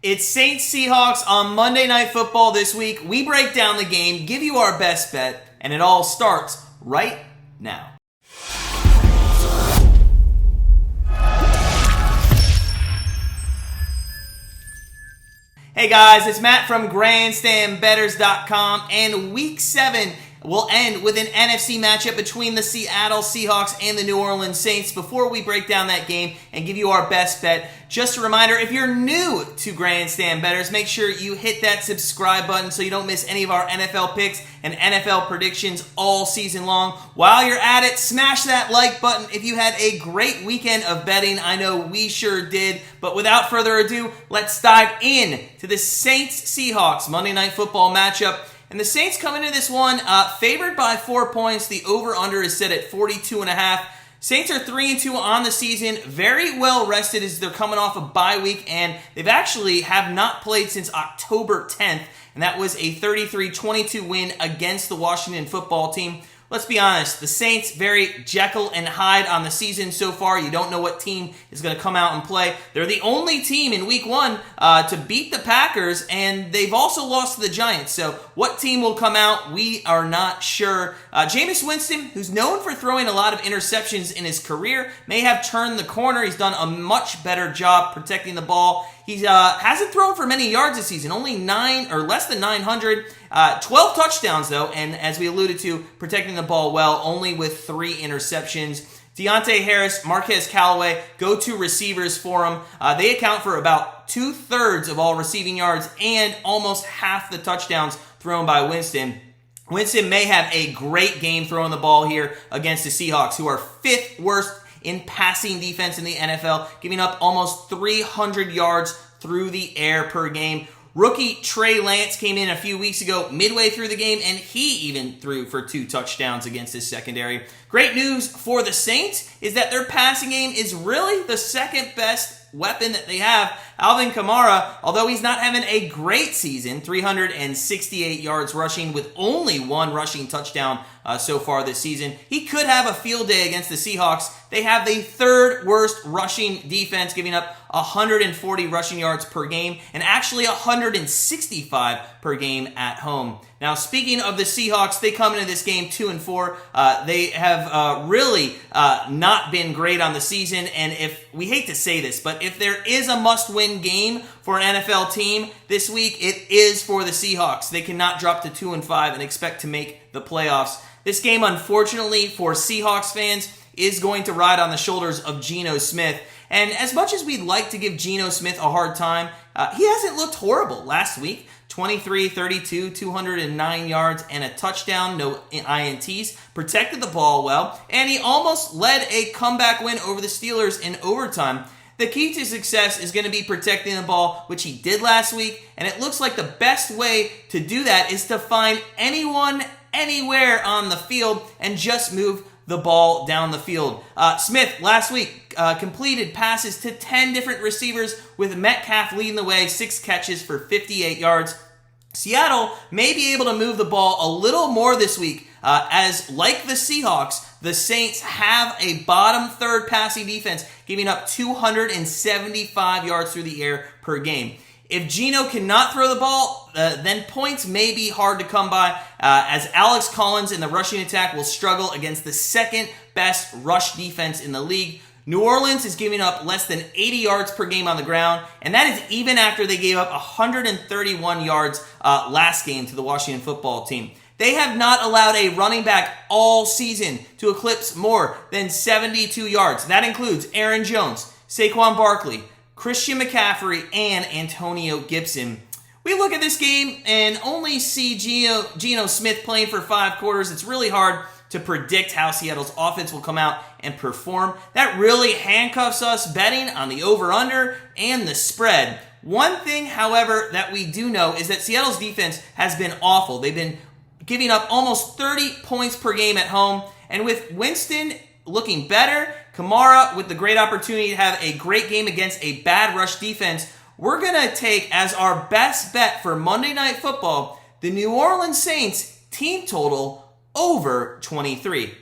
It's Saints Seahawks on Monday Night Football this week. We break down the game, give you our best bet, and it all starts right now. Hey guys, it's Matt from GrandstandBettors.com, and Week 7 will end with an NFC matchup between the Seattle Seahawks and the New Orleans Saints. Before we break down that game and give you our best bet, just a reminder, if you're new to Grandstand Bettors, make sure you hit that subscribe button so you don't miss any of our NFL picks and NFL predictions all season long. While you're at it, smash that like button if you had a great weekend of betting. I know we sure did. But without further ado, let's dive in to the Saints-Seahawks Monday Night Football matchup. And the Saints come into this one favored by 4 points. The over-under is set at 42.5. Saints are 3-2 on the season, very well rested as they're coming off a bye week, and they've actually have not played since October 10th, and that was a 33-22 win against the Washington football team. Let's be honest, the Saints, very Jekyll and Hyde on the season so far. You don't know what team is going to come out and play. They're the only team in Week 1 to beat the Packers, and they've also lost to the Giants. So what team will come out, we are not sure. Jameis Winston, who's known for throwing a lot of interceptions in his career, may have turned the corner. He's done a much better job protecting the ball. He hasn't thrown for many yards this season, only less than 900. 12 touchdowns, though, and as we alluded to, protecting the ball well, only with 3 interceptions. Deontay Harris, Marquez Callaway, go-to receivers for him. They account for about 2/3 of all receiving yards and almost half the touchdowns thrown by Winston. Winston may have a great game throwing the ball here against the Seahawks, who are 5th worst in passing defense in the NFL, giving up almost 300 yards through the air per game. Rookie Trey Lance came in a few weeks ago, midway through the game, and he even threw for 2 touchdowns against his secondary. Great news for the Saints is that their passing game is really the second best weapon that they have. Alvin Kamara, although he's not having a great season, 368 yards rushing with only 1 rushing touchdown so far this season. He could have a field day against the Seahawks. They have the 3rd worst rushing defense, giving up 140 rushing yards per game and actually 165 per game at home. Now, speaking of the Seahawks, they come into this game 2-4. They have really not been great on the season, and if we hate to say this, but if there is a must-win game for an NFL team this week, it is for the Seahawks. They cannot drop to 2-5 and expect to make the playoffs. This game, unfortunately, for Seahawks fans, is going to ride on the shoulders of Geno Smith. And as much as we'd like to give Geno Smith a hard time, he hasn't looked horrible last week. 23-32, 209 yards, and a touchdown, no INTs, protected the ball well, and he almost led a comeback win over the Steelers in overtime. The key to success is going to be protecting the ball, which he did last week, and it looks like the best way to do that is to find anyone, anywhere on the field, and just move the ball down the field. Smith, last week, completed passes to 10 different receivers, with Metcalf leading the way, 6 catches for 58 yards. Seattle may be able to move the ball a little more this week, as like the Seahawks, the Saints have a bottom 3rd passing defense, giving up 275 yards through the air per game. If Geno cannot throw the ball, then points may be hard to come by, as Alex Collins in the rushing attack will struggle against the 2nd best rush defense in the league. New Orleans is giving up less than 80 yards per game on the ground, and that is even after they gave up 131 yards last game to the Washington football team. They have not allowed a running back all season to eclipse more than 72 yards. That includes Aaron Jones, Saquon Barkley, Christian McCaffrey, and Antonio Gibson. We look at this game and only see Geno Smith playing for 5 quarters. It's really hard to predict how Seattle's offense will come out and perform. That really handcuffs us betting on the over-under and the spread. One thing, however, that we do know is that Seattle's defense has been awful. They've been giving up almost 30 points per game at home, and with Winston looking better, Kamara with the great opportunity to have a great game against a bad rush defense, we're going to take as our best bet for Monday Night Football the New Orleans Saints team total over 23.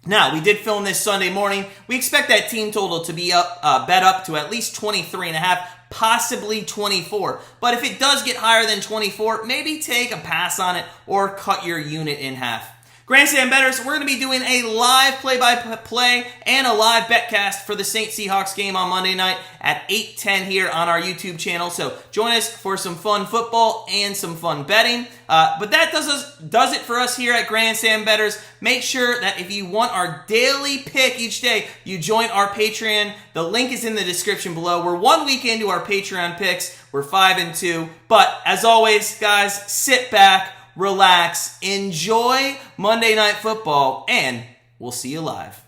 Now, we did film this Sunday morning. We expect that team total to be bet up to at least 23.5, possibly 24. But if it does get higher than 24, maybe take a pass on it or cut your unit in half. Grandstand Bettors, we're going to be doing a live play-by-play and a live betcast for the Saints Seahawks game on Monday night at 8:10 here on our YouTube channel. So join us for some fun football and some fun betting. But that does it for us here at Grandstand Bettors. Make sure that if you want our daily pick each day, you join our Patreon. The link is in the description below. We're 1 week into our Patreon picks. We're 5-2. But as always, guys, sit back, relax, enjoy Monday Night Football, and we'll see you live.